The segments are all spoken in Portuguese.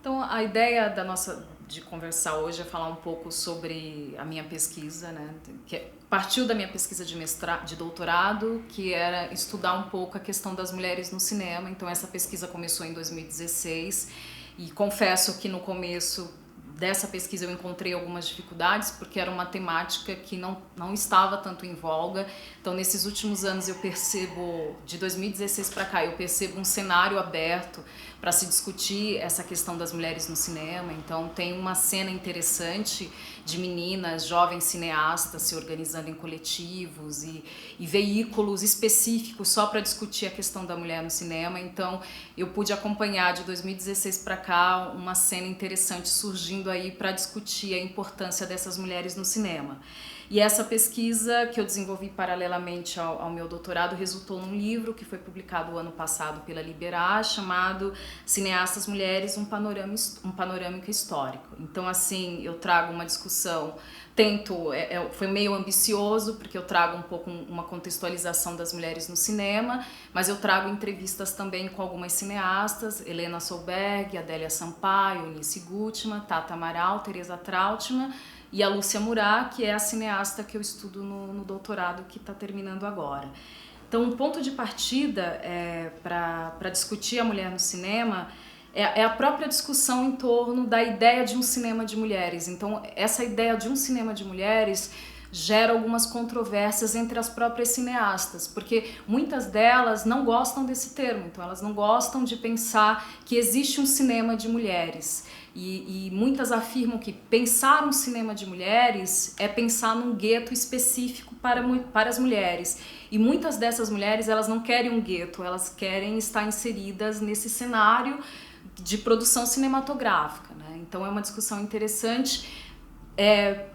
Então, a ideia de conversar hoje é falar um pouco sobre a minha pesquisa, né? Partiu da minha pesquisa de doutorado, que era estudar um pouco a questão das mulheres no cinema. Então, essa pesquisa começou em 2016 e confesso que no começo dessa pesquisa eu encontrei algumas dificuldades, porque era uma temática que não estava tanto em voga. Então, nesses últimos anos eu percebo, de 2016 para cá, eu percebo um cenário aberto para se discutir essa questão das mulheres no cinema. Então, tem uma cena interessante de meninas, jovens cineastas se organizando em coletivos e veículos específicos só para discutir a questão da mulher no cinema. Então, eu pude acompanhar de 2016 para cá uma cena interessante surgindo aí para discutir a importância dessas mulheres no cinema. E essa pesquisa que eu desenvolvi paralelamente ao meu doutorado resultou num livro que foi publicado ano passado pela Liberar, chamado Cineastas Mulheres, um panorâmico histórico. Então, assim, eu trago uma discussão, foi meio ambicioso, porque eu trago um pouco uma contextualização das mulheres no cinema, mas eu trago entrevistas também com algumas cineastas, Helena Solberg, Adélia Sampaio, Eunice Gutmann, Tata Amaral, Teresa Trautmann, e a Lúcia Murat, que é a cineasta que eu estudo no doutorado que está terminando agora. Então, um ponto de partida para discutir a mulher no cinema é a própria discussão em torno da ideia de um cinema de mulheres. Então, essa ideia de um cinema de mulheres gera algumas controvérsias entre as próprias cineastas, porque muitas delas não gostam desse termo, então elas não gostam de pensar que existe um cinema de mulheres. E muitas afirmam que pensar um cinema de mulheres é pensar num gueto específico para as mulheres. E muitas dessas mulheres, elas não querem um gueto, elas querem estar inseridas nesse cenário de produção cinematográfica, né? Então é uma discussão interessante.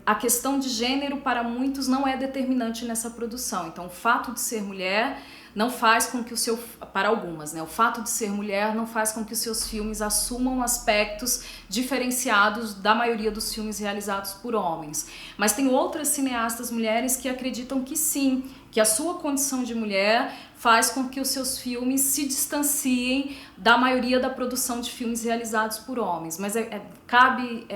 A questão de gênero para muitos não é determinante nessa produção. Então o fato de ser mulher não faz com que para algumas, né? O fato de ser mulher não faz com que os seus filmes assumam aspectos diferenciados da maioria dos filmes realizados por homens. Mas tem outras cineastas mulheres que acreditam que sim, que a sua condição de mulher faz com que os seus filmes se distanciem da maioria da produção de filmes realizados por homens. Mas cabe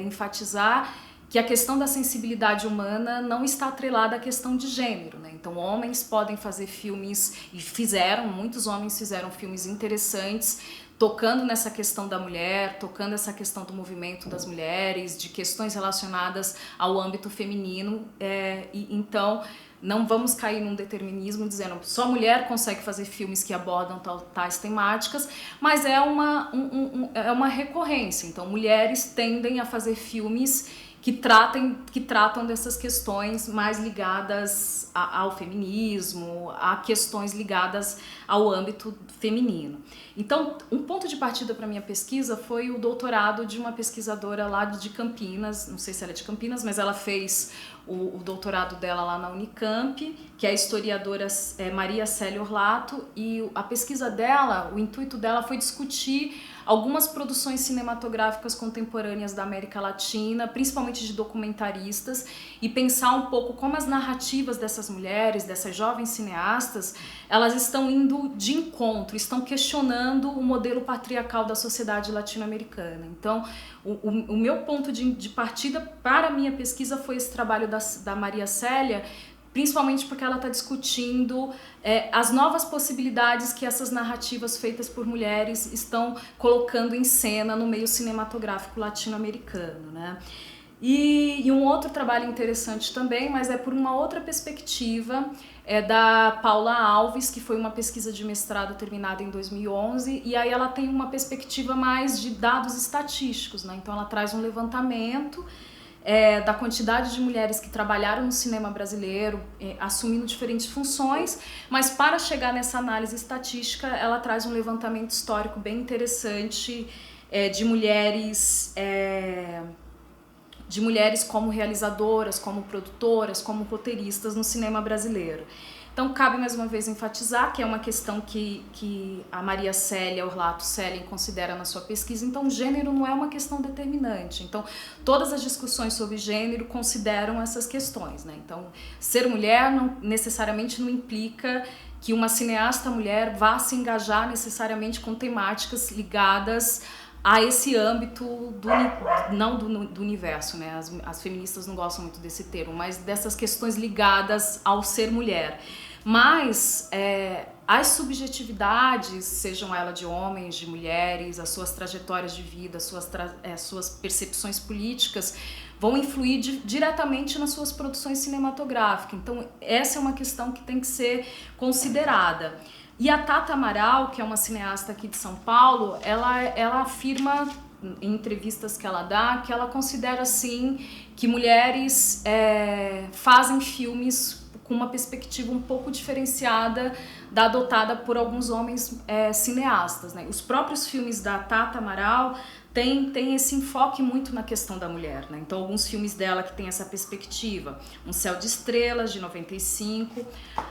enfatizar que a questão da sensibilidade humana não está atrelada à questão de gênero, né? Então, homens podem fazer filmes, e muitos homens fizeram filmes interessantes, tocando nessa questão da mulher, tocando essa questão do movimento das mulheres, de questões relacionadas ao âmbito feminino, então não vamos cair num determinismo dizendo só mulher consegue fazer filmes que abordam tais temáticas, mas é uma recorrência. Então, mulheres tendem a fazer filmes que tratam dessas questões mais ligadas ao feminismo, a questões ligadas ao âmbito feminino. Então, um ponto de partida para minha pesquisa foi o doutorado de uma pesquisadora lá de Campinas, não sei se ela é de Campinas, mas ela fez o doutorado dela lá na Unicamp, que é a historiadora Maria Célia Orlato, e a pesquisa dela, o intuito dela foi discutir algumas produções cinematográficas contemporâneas da América Latina, principalmente de documentaristas, e pensar um pouco como as narrativas dessas mulheres, dessas jovens cineastas, elas estão indo de encontro, estão questionando o modelo patriarcal da sociedade latino-americana. Então, o meu ponto de partida para a minha pesquisa foi esse trabalho da Maria Célia, principalmente porque ela está discutindo as novas possibilidades que essas narrativas feitas por mulheres estão colocando em cena no meio cinematográfico latino-americano, né? E um outro trabalho interessante também, mas é por uma outra perspectiva, é da Paula Alves, que foi uma pesquisa de mestrado terminada em 2011, e aí ela tem uma perspectiva mais de dados estatísticos, né? Então ela traz um levantamento da quantidade de mulheres que trabalharam no cinema brasileiro, assumindo diferentes funções, mas para chegar nessa análise estatística, ela traz um levantamento histórico bem interessante de mulheres como realizadoras, como produtoras, como roteiristas no cinema brasileiro. Então, cabe mais uma vez enfatizar que é uma questão que a Maria Célia Orlato Selling considera na sua pesquisa. Então, gênero não é uma questão determinante. Então, todas as discussões sobre gênero consideram essas questões, né? Então, ser mulher necessariamente não implica que uma cineasta mulher vá se engajar necessariamente com temáticas ligadas a esse âmbito não do universo, né? As feministas não gostam muito desse termo, mas dessas questões ligadas ao ser mulher. Mas as subjetividades, sejam elas de homens, de mulheres, as suas trajetórias de vida, suas percepções políticas, vão influir diretamente nas suas produções cinematográficas. Então, essa é uma questão que tem que ser considerada. E a Tata Amaral, que é uma cineasta aqui de São Paulo, ela afirma em entrevistas que ela dá que ela considera, assim, que mulheres fazem filmes com uma perspectiva um pouco diferenciada da adotada por alguns homens cineastas, né? Os próprios filmes da Tata Amaral tem esse enfoque muito na questão da mulher, né? Então, alguns filmes dela que tem essa perspectiva, Um Céu de Estrelas, de 95,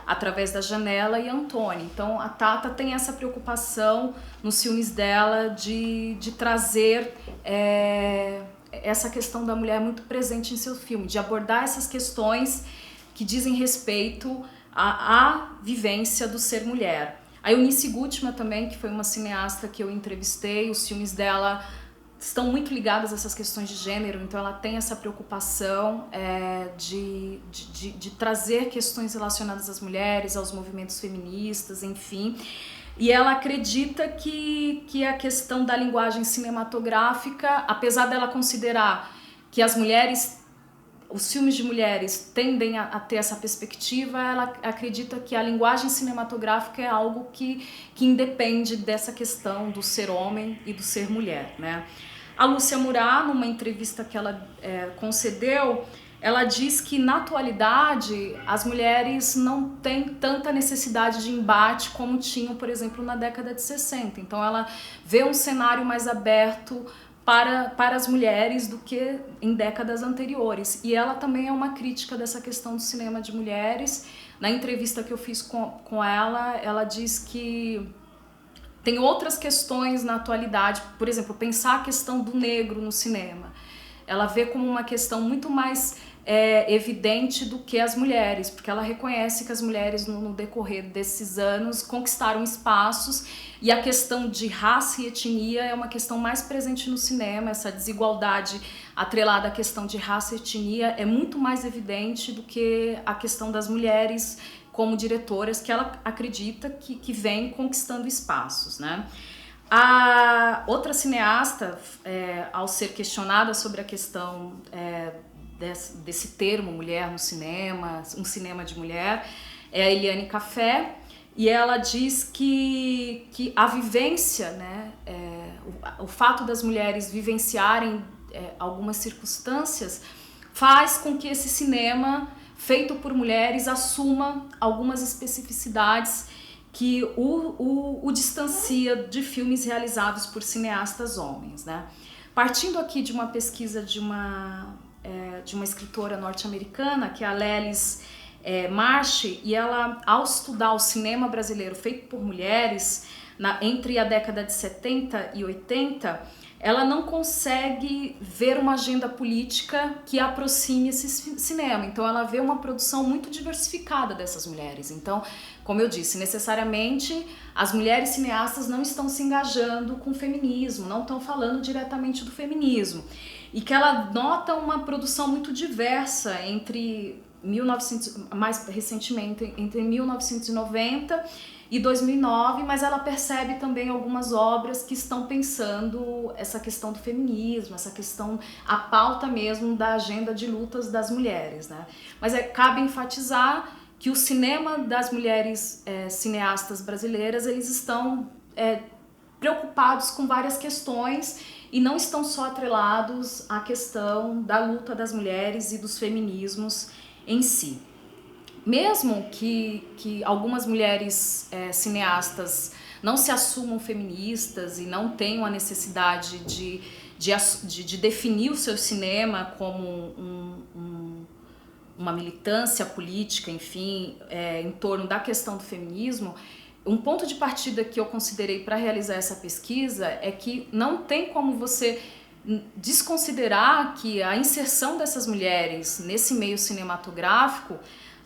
Através da Janela e Antônio. Então, a Tata tem essa preocupação nos filmes dela de trazer essa questão da mulher muito presente em seu filme, de abordar essas questões que dizem respeito à vivência do ser mulher. A Eunice Gutmann também, que foi uma cineasta que eu entrevistei, os filmes dela estão muito ligados a essas questões de gênero, então ela tem essa preocupação de trazer questões relacionadas às mulheres, aos movimentos feministas, enfim. E ela acredita que a questão da linguagem cinematográfica, apesar dela considerar que os filmes de mulheres tendem a ter essa perspectiva, ela acredita que a linguagem cinematográfica é algo que independe dessa questão do ser homem e do ser mulher, né? A Lúcia Murat, numa entrevista que ela concedeu, ela diz que na atualidade as mulheres não têm tanta necessidade de embate como tinham, por exemplo, na década de 60. Então ela vê um cenário mais aberto para as mulheres do que em décadas anteriores. E ela também é uma crítica dessa questão do cinema de mulheres. Na entrevista que eu fiz com ela, ela diz que tem outras questões na atualidade, por exemplo, pensar a questão do negro no cinema. Ela vê como uma questão muito mais evidente do que as mulheres, porque ela reconhece que as mulheres no decorrer desses anos conquistaram espaços, e a questão de raça e etnia é uma questão mais presente no cinema. Essa desigualdade atrelada à questão de raça e etnia é muito mais evidente do que a questão das mulheres como diretoras, que ela acredita que vem conquistando espaços, né? A outra cineasta, ao ser questionada sobre a questão desse termo mulher no cinema, um cinema de mulher, é a Eliane Café, e ela diz que a vivência, né, o fato das mulheres vivenciarem algumas circunstâncias faz com que esse cinema feito por mulheres assuma algumas especificidades que o distancia de filmes realizados por cineastas homens, né? Partindo aqui de uma pesquisa de uma escritora norte-americana, que é a Lelis Marsh, e ela, ao estudar o cinema brasileiro feito por mulheres entre a década de 70 e 80, ela não consegue ver uma agenda política que aproxime esse cinema. Então ela vê uma produção muito diversificada dessas mulheres. Então, como eu disse, necessariamente as mulheres cineastas não estão se engajando com o feminismo, não estão falando diretamente do feminismo. E que ela nota uma produção muito diversa mais recentemente, entre 1990 e 2009, mas ela percebe também algumas obras que estão pensando essa questão do feminismo, essa questão, a pauta mesmo da agenda de lutas das mulheres, né? Mas cabe enfatizar que o cinema das mulheres cineastas brasileiras, eles estão preocupados com várias questões e não estão só atrelados à questão da luta das mulheres e dos feminismos em si. Mesmo que algumas mulheres cineastas não se assumam feministas e não tenham a necessidade de definir o seu cinema como uma militância política, enfim, em torno da questão do feminismo, um ponto de partida que eu considerei para realizar essa pesquisa é que não tem como você desconsiderar que a inserção dessas mulheres nesse meio cinematográfico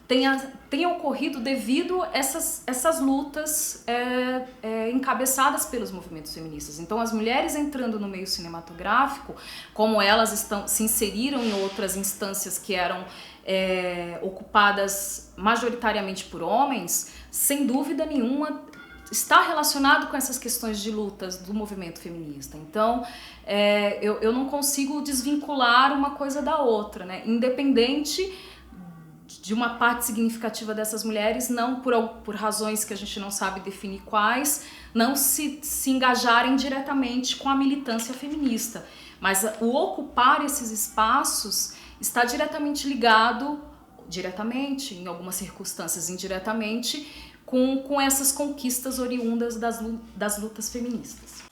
tenha ocorrido devido a essas lutas encabeçadas pelos movimentos feministas. Então, as mulheres entrando no meio cinematográfico, como elas se inseriram em outras instâncias que eram ocupadas majoritariamente por homens, sem dúvida nenhuma está relacionado com essas questões de lutas do movimento feminista. Então, eu não consigo desvincular uma coisa da outra, né? Independente de uma parte significativa dessas mulheres, não por razões que a gente não sabe definir quais, não se engajarem diretamente com a militância feminista. Mas o ocupar esses espaços está diretamente ligado, diretamente, em algumas circunstâncias indiretamente, com essas conquistas oriundas das lutas feministas.